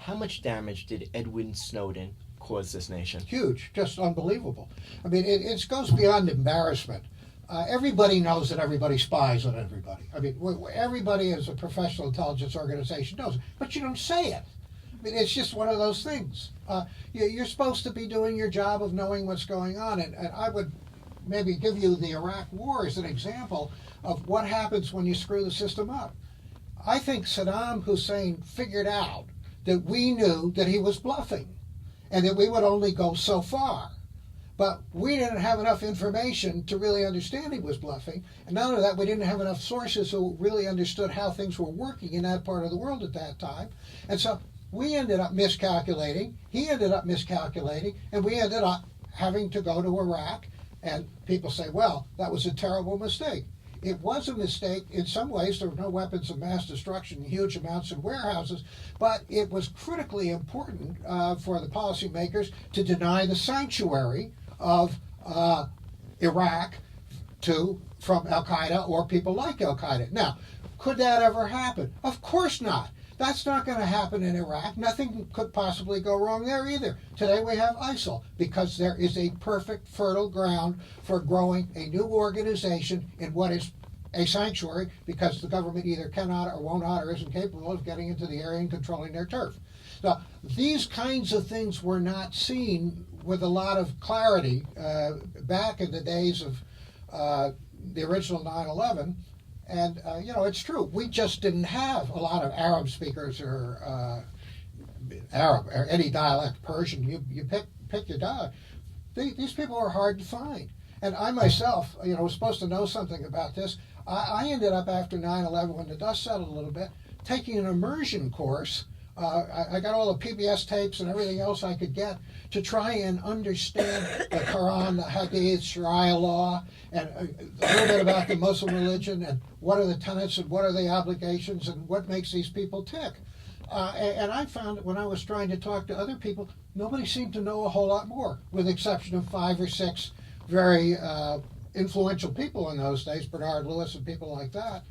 How much damage did Edwin Snowden cause this nation? Huge, just unbelievable. I mean, it goes beyond embarrassment. Everybody knows that everybody spies on everybody. I mean, everybody as a professional intelligence organization knows it, but you don't say it. I mean, it's just one of those things. You're supposed to be doing your job of knowing what's going on, and I would maybe give you the Iraq War as an example of what happens when you screw the system up. I think Saddam Hussein figured out that we knew that he was bluffing and that we would only go so far. But we didn't have enough information to really understand he was bluffing. And not only that, we didn't have enough sources who really understood how things were working in that part of the world at that time. And so we ended up miscalculating, he ended up miscalculating, and we ended up having to go to Iraq. And people say, well, that was a terrible mistake. It was a mistake. In some ways, there were no weapons of mass destruction, huge amounts in warehouses, but it was critically important for the policymakers to deny the sanctuary of Iraq from Al-Qaeda or people like Al-Qaeda. Now, could that ever happen? Of course not. That's not going to happen in Iraq. Nothing could possibly go wrong there either. Today we have ISIL because there is a perfect fertile ground for growing a new organization in what is a sanctuary because the government either cannot or won't not or isn't capable of getting into the area and controlling their turf. So these kinds of things were not seen with a lot of clarity back in the days of the original 9/11. And, it's true. We just didn't have a lot of Arab speakers or Arab or any dialect, Persian. You pick your dialect. These people are hard to find. And I myself, was supposed to know something about this. I ended up after 9/11, when the dust settled a little bit, taking an immersion course. I got all the PBS tapes and everything else I could get to try and understand the Quran, the Hadith, Sharia law, and a little bit about the Muslim religion and what are the tenets and what are the obligations and what makes these people tick. And I found that when I was trying to talk to other people, nobody seemed to know a whole lot more, with the exception of 5 or 6 very influential people in those days, Bernard Lewis and people like that.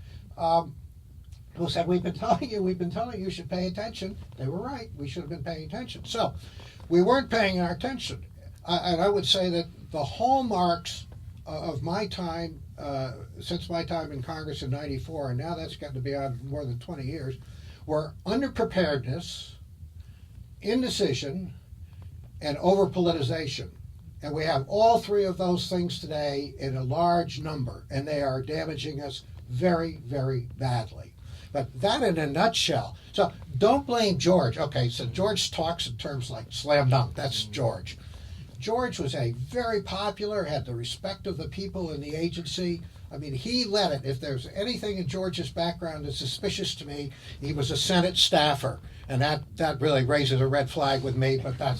Who said, we've been telling you should pay attention. They were right. We should have been paying attention. So we weren't paying our attention. And I would say that the hallmarks of my time, since my time in Congress in '94, and now that's gotten to be on more than 20 years, were underpreparedness, indecision, and over-politicization. And we have all 3 of those things today in a large number, and they are damaging us very, very badly. But that in a nutshell. So don't blame George. Okay, so George talks in terms like slam dunk. That's George. George was a very popular, had the respect of the people in the agency. I mean, he led it. If there's anything in George's background that's suspicious to me, he was a Senate staffer. And that really raises a red flag with me, but that's